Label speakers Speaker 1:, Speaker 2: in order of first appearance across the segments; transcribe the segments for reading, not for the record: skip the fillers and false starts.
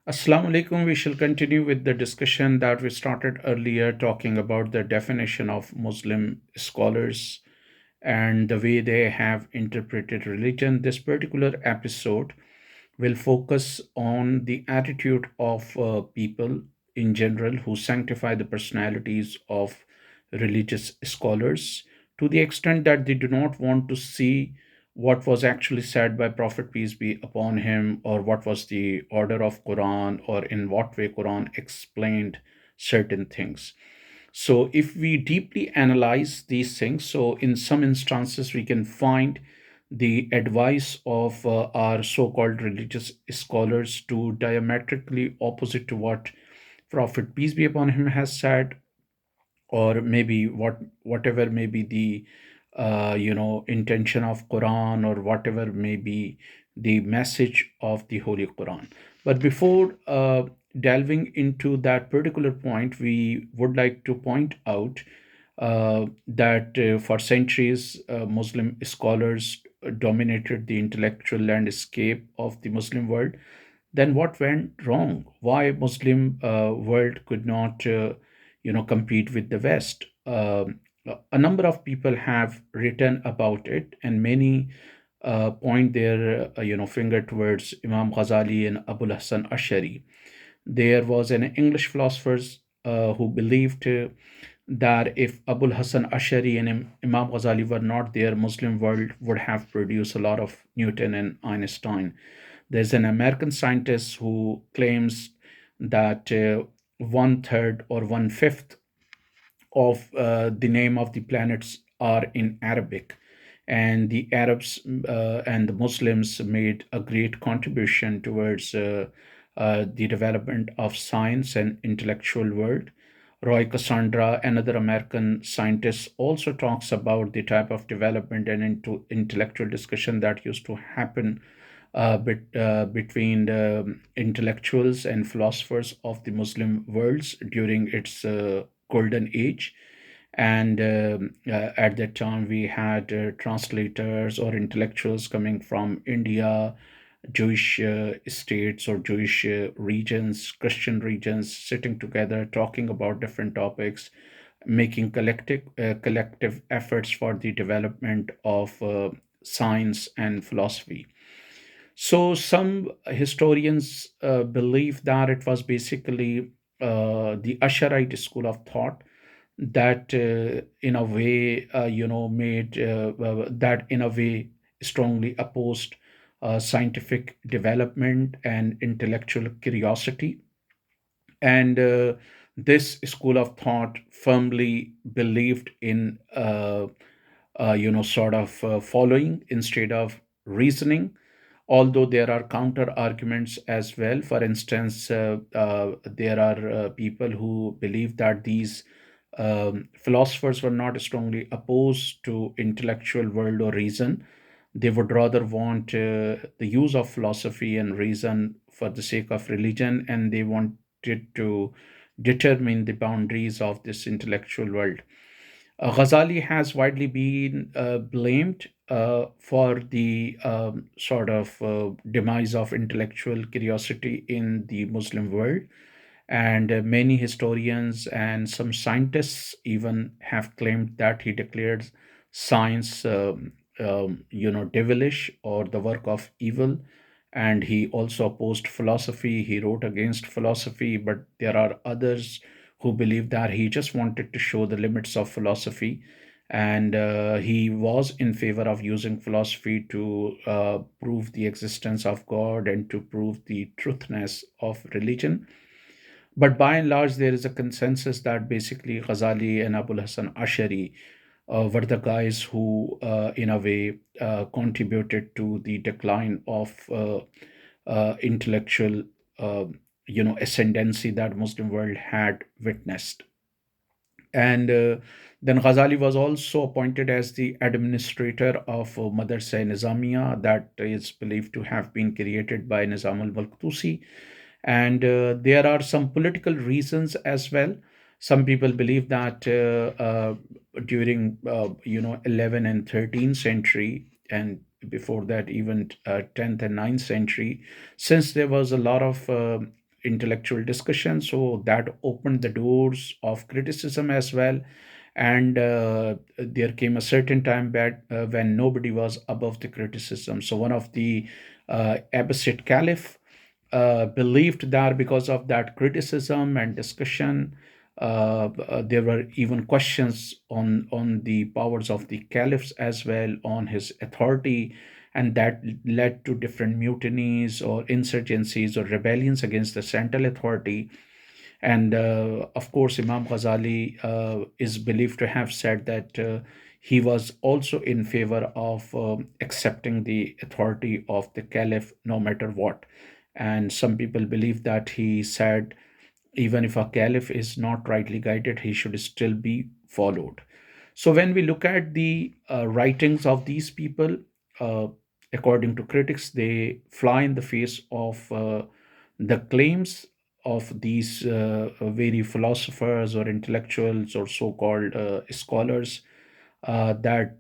Speaker 1: Assalamu alaikum. We shall continue with the discussion that we started earlier, talking about the definition of Muslim scholars and the way they have interpreted religion. This particular episode will focus on the attitude of people in general who sanctify the personalities of religious scholars to the extent that they do not want to see what was actually said by Prophet peace be upon him, or what was the order of Quran, or in what way Quran explained certain things. So if we deeply analyze these things, so in some instances we can find the advice of our so-called religious scholars to diametrically opposite to what Prophet peace be upon him has said, or maybe whatever may be the intention of Quran, or whatever may be the message of the Holy Quran. But before delving into that particular point, we would like to point out that for centuries Muslim scholars dominated the intellectual landscape of the Muslim world. Then what went wrong? Why Muslim world could not compete with the West? A number of people have written about it, and many point their finger towards Imam Ghazali and Abul Hassan Ashari. There was an English philosopher who believed that if Abul Hassan Ashari and Imam Ghazali were not there, Muslim world would have produced a lot of Newton and Einstein. There's an American scientist who claims that one third or one fifth of the name of the planets are in Arabic. And the Arabs and the Muslims made a great contribution towards the development of science and intellectual world. Roy Cassandra, another American scientist, also talks about the type of development and into intellectual discussion that used to happen between the intellectuals and philosophers of the Muslim worlds during its golden age. And at that time, we had translators or intellectuals coming from India, Jewish states or Jewish regions, Christian regions, sitting together, talking about different topics, making collective efforts for the development of science and philosophy. So some historians believe that it was basically the Asharite school of thought that, in a way, made that in a way strongly opposed scientific development and intellectual curiosity. And this school of thought firmly believed in sort of following instead of reasoning, although there are counter arguments as well. For instance, there are people who believe that these philosophers were not strongly opposed to intellectual world or reason. They would rather want the use of philosophy and reason for the sake of religion, and they wanted to determine the boundaries of this intellectual world. Ghazali has widely been blamed for the sort of demise of intellectual curiosity in the Muslim world. And many historians and some scientists even have claimed that he declared science, devilish or the work of evil. And he also opposed philosophy. He wrote against philosophy, but there are others who believe that he just wanted to show the limits of philosophy. And he was in favor of using philosophy to prove the existence of God and to prove the truthness of religion. But by and large, there is a consensus that basically Ghazali and Abul Hassan Ashari were the guys who, in a way, contributed to the decline of intellectual, ascendancy that Muslim world had witnessed. And then Ghazali was also appointed as the administrator of Madrasa Nizamiya, that is believed to have been created by Nizam al-Mulk Tusi. And there are some political reasons as well. Some people believe that during 11th and 13th century, and before that even 10th and 9th century, since there was a lot of intellectual discussion. So that opened the doors of criticism as well. And there came a certain time back when nobody was above the criticism. So one of the Abbasid caliph believed that because of that criticism and discussion, there were even questions on the powers of the caliphs as well, on his authority, and that led to different mutinies or insurgencies or rebellions against the central authority. And of course, Imam Ghazali is believed to have said that he was also in favor of accepting the authority of the caliph no matter what. And some people believe that he said, even if a caliph is not rightly guided, he should still be followed. So when we look at the writings of these people, uh, according to critics, they fly in the face of the claims of these very philosophers or intellectuals or so-called scholars, that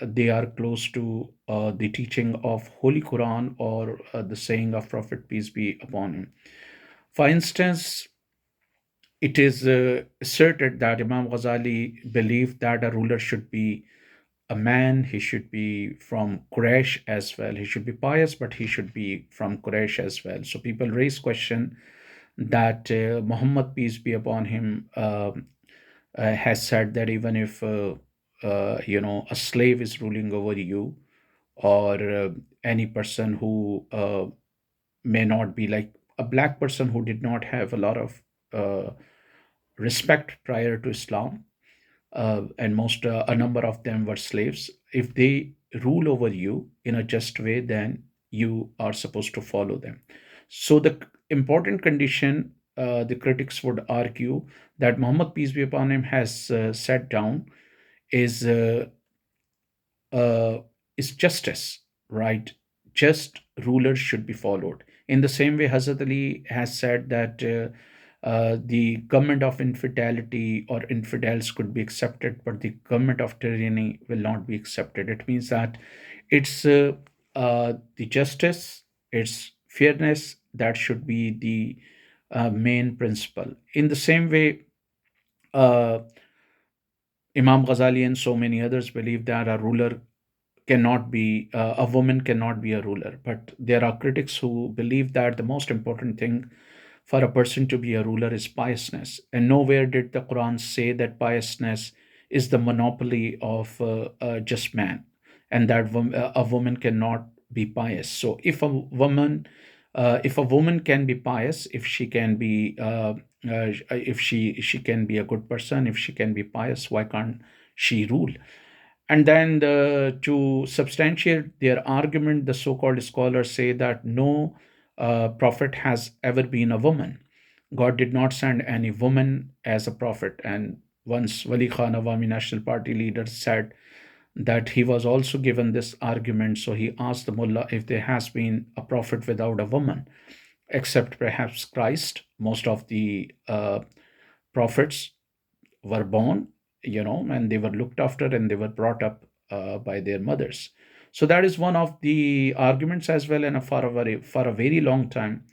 Speaker 1: they are close to the teaching of Holy Quran or the saying of Prophet peace be upon him. For instance, it is asserted that Imam Ghazali believed that a ruler should be a man, he should be from Quraysh as well. He should be pious, but he should be from Quraysh as well. So people raise question that Muhammad, peace be upon him, has said that even if a slave is ruling over you, or any person who may not be like a black person who did not have a lot of uh, respect prior to Islam, and most a number of them were slaves. If they rule over you in a just way, then you are supposed to follow them. So the important condition, the critics would argue, that Muhammad peace be upon him has set down is uh, is justice, right? Just rulers should be followed. In the same way, Hazrat Ali has said that the government of infidelity or infidels could be accepted, but the government of tyranny will not be accepted. It means that it's the justice, it's fairness that should be the main principle. In the same way, uh, Imam Ghazali and so many others believe that a woman cannot be a ruler. But there are critics who believe that the most important thing for a person to be a ruler is piousness. And nowhere did the Quran say that piousness is the monopoly of just man, and that a woman cannot be pious. So if a woman can be pious, if she can be if she can be a good person, if she can be pious, why can't she rule? And then to substantiate their argument, the so-called scholars say that no prophet has ever been a woman. God did not send any woman as a prophet. And once Wali Khan, Awami National Party leader, said that he was also given this argument. So he asked the mullah if there has been a prophet without a woman, except perhaps Christ. Most of the prophets were born, and they were looked after and they were brought up by their mothers. So that is one of the arguments as well. And for a very long time,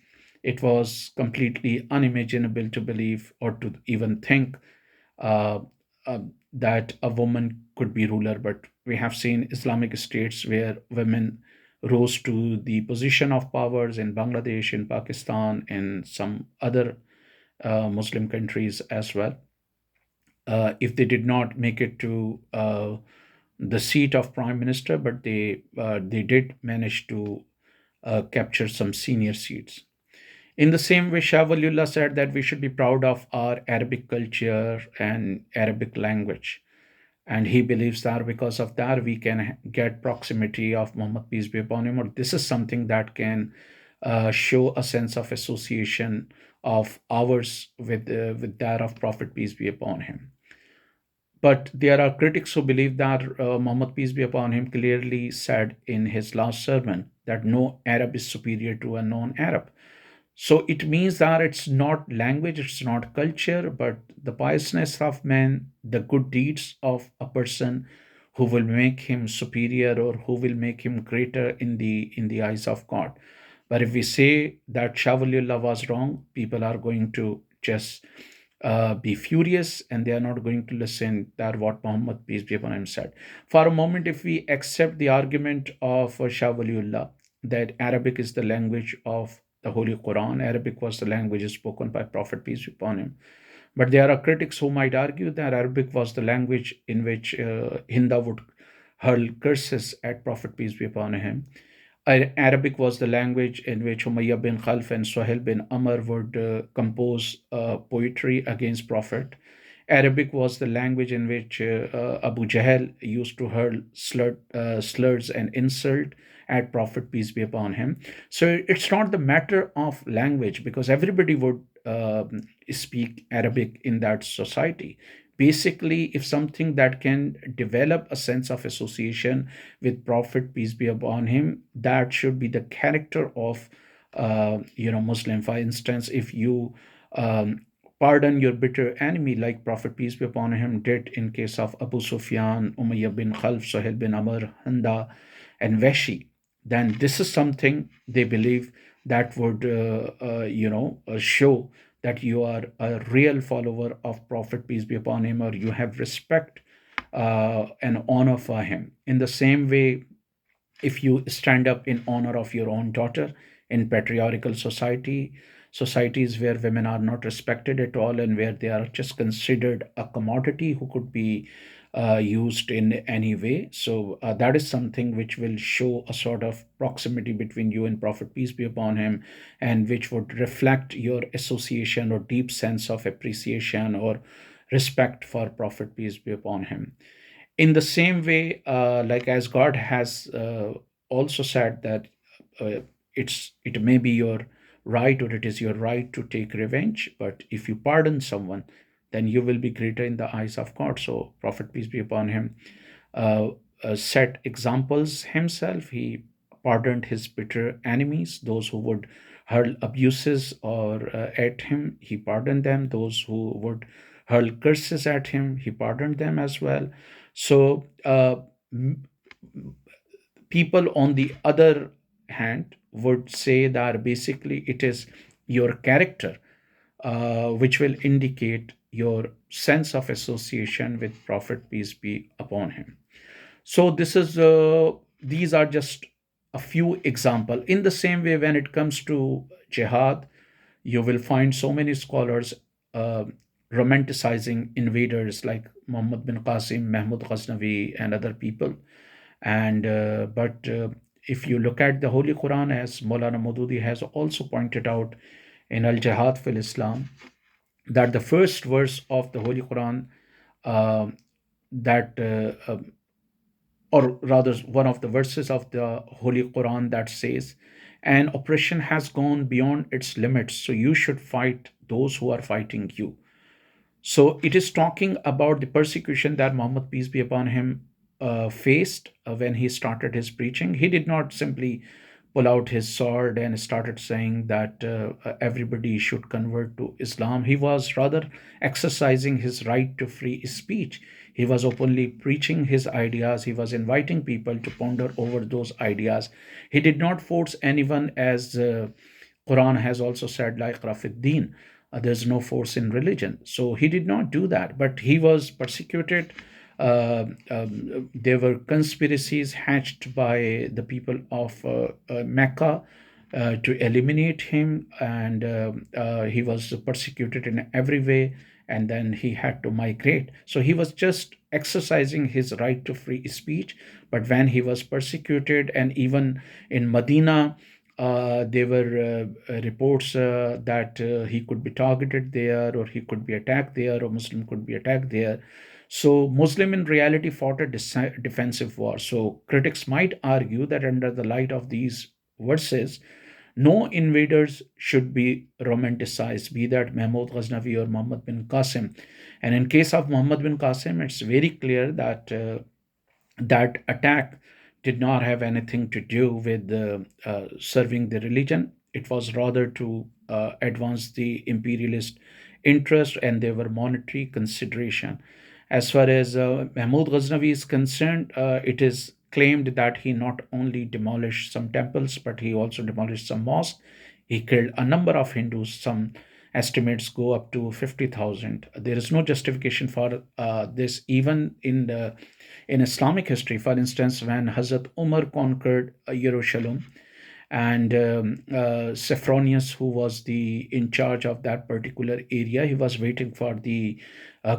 Speaker 1: it was completely unimaginable to believe or to even think uh, that a woman could be ruler. But we have seen Islamic states where women rose to the position of powers in Bangladesh, in Pakistan, and some other Muslim countries as well. If they did not make it to the seat of prime minister, but they did manage to capture some senior seats. In the same way, Shah Waliullah said that we should be proud of our Arabic culture and Arabic language. And he believes that because of that, we can get proximity of Muhammad, peace be upon him, or this is something that can show a sense of association of ours with that of Prophet, peace be upon him. But there are critics who believe that Muhammad, peace be upon him, clearly said in his last sermon that no Arab is superior to a non Arab. So it means that it's not language, it's not culture, but the piousness of man, the good deeds of a person who will make him superior or who will make him greater in the eyes of God. But if we say that Shah Waliullah was wrong, people are going to just be furious, and they are not going to listen that what Muhammad, peace be upon him, said. For a moment, if we accept the argument of Shah Waliullah that Arabic is the language of the Holy Quran, Arabic was the language spoken by Prophet, peace be upon him. But there are critics who might argue that Arabic was the language in which Hinda would hurl curses at Prophet, peace be upon him. Arabic was the language in which Umayyah bin Khalf and Suhail bin Amr would compose poetry against Prophet. Arabic was the language in which Abu Jahl used to hurl slurs and insult at Prophet, peace be upon him. So it's not the matter of language, because everybody would speak Arabic in that society. Basically, if something that can develop a sense of association with Prophet, peace be upon him, that should be the character of Muslim. For instance, if you pardon your bitter enemy, like Prophet, peace be upon him, did in case of Abu Sufyan, Umayyah bin Khalf, Suhail bin Amr, Handa, and Veshi, then this is something they believe that would show that you are a real follower of Prophet, peace be upon him, or you have respect and honor for him. In the same way, if you stand up in honor of your own daughter in patriarchal societies where women are not respected at all, and where they are just considered a commodity who could be used in any way. So that is something which will show a sort of proximity between you and Prophet, peace be upon him, and which would reflect your association or deep sense of appreciation or respect for Prophet, peace be upon him. In the same way, like as God has also said that uh, it may be your right, or it is your right to take revenge, but if you pardon someone, then you will be greater in the eyes of God. So Prophet, peace be upon him, uh, set examples himself. He pardoned his bitter enemies, those who would hurl abuses or at him, he pardoned them. Those who would hurl curses at him, he pardoned them as well. So people on the other hand would say that basically it is your character which will indicate your sense of association with Prophet, peace be upon him. So these are just a few example. In the same way, when it comes to jihad, you will find so many scholars uh, romanticizing invaders like Muhammad bin Qasim, Mahmud Ghaznavi, and other people. And but if you look at the Holy Quran, as Maulana Maududi has also pointed out in Al Jihad fil Islam, that the first verse of the Holy Quran, uh, that or rather one of the verses of the Holy Quran, that says, an oppression has gone beyond its limits, so you should fight those who are fighting you. So it is talking about the persecution that Muhammad, peace be upon him, faced when he started his preaching. He did not simply pull out his sword and started saying that everybody should convert to Islam. He was rather exercising his right to free speech. He was openly preaching his ideas. He was inviting people to ponder over those ideas. He did not force anyone, as Quran has also said, like Rafi, there's no force in religion. So he did not do that, but he was persecuted. There were conspiracies hatched by the people of Mecca to eliminate him, and he was persecuted in every way, and then he had to migrate. So he was just exercising his right to free speech. But when he was persecuted, and even in Medina, there were reports that he could be targeted there, or he could be attacked there, or Muslim could be attacked there. So Muslim in reality fought a defensive war. So critics might argue that under the light of these verses, no invaders should be romanticized, be that Mahmud Ghaznavi or Muhammad bin Qasim. And in case of Muhammad bin Qasim, it's very clear that that attack did not have anything to do with serving the religion. It was rather to advance the imperialist interest, and they were monetary consideration. As far as Mahmud Ghaznavi is concerned, it is claimed that he not only demolished some temples, but he also demolished some mosques. He killed a number of Hindus. Some estimates go up to 50,000. There is no justification for this, even in Islamic history. For instance, when Hazrat Umar conquered Jerusalem, and Sophronius, who was the in charge of that particular area, he was waiting for the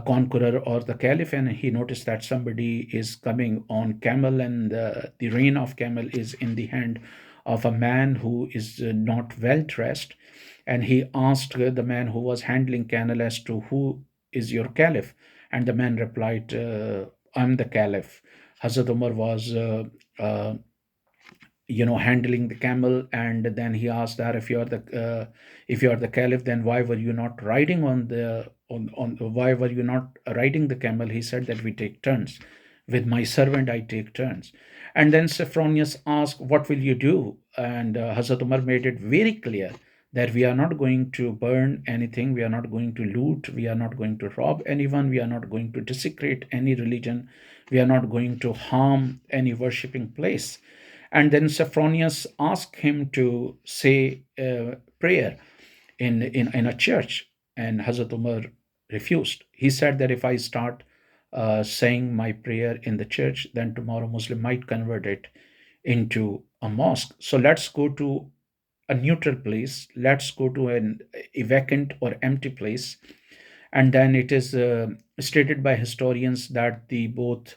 Speaker 1: conqueror or the caliph, and he noticed that somebody is coming on camel, and the rein of camel is in the hand of a man who is not well dressed. And he asked the man who was handling camel as to who is your caliph, and the man replied, I'm the caliph. Hazrat Umar was uh, handling the camel, and then he asked that if you are the caliph, then why were you not riding on the on why were you not riding the camel? He said that we take turns. With my servant I take turns. And then Sophronius asked, what will you do? And Hazrat Umar made it very clear that we are not going to burn anything, we are not going to loot, we are not going to rob anyone, we are not going to desecrate any religion, we are not going to harm any worshipping place. And then Sophronius asked him to say a prayer in a church, and Hazrat Umar refused. He said that if I start saying my prayer in the church, then tomorrow Muslim might convert it into a mosque. So let's go to a neutral place. Let's go to an vacant or empty place. And then it is stated by historians that the both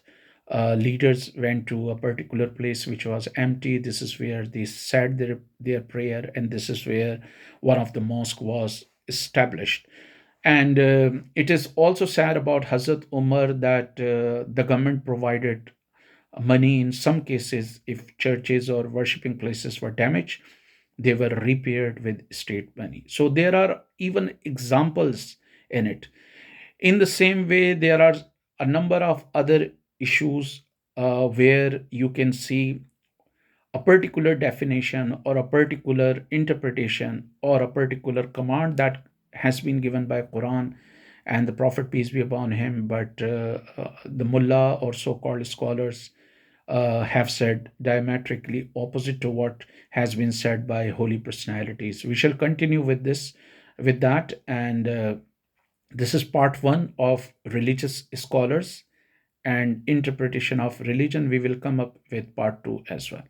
Speaker 1: leaders went to a particular place which was empty. This is where they said their prayer, and this is where one of the mosque was established. And it is also said about Hazrat Umar that the government provided money in some cases. If churches or worshipping places were damaged, they were repaired with state money. So there are even examples in it. In the same way, there are a number of other issues where you can see a particular definition or a particular interpretation or a particular command that has been given by Quran and the Prophet, peace be upon him, but the mullah or so-called scholars have said diametrically opposite to what has been said by holy personalities. We shall continue with this, with that, and this is part one of religious scholars and interpretation of religion. We will come up with part two as well.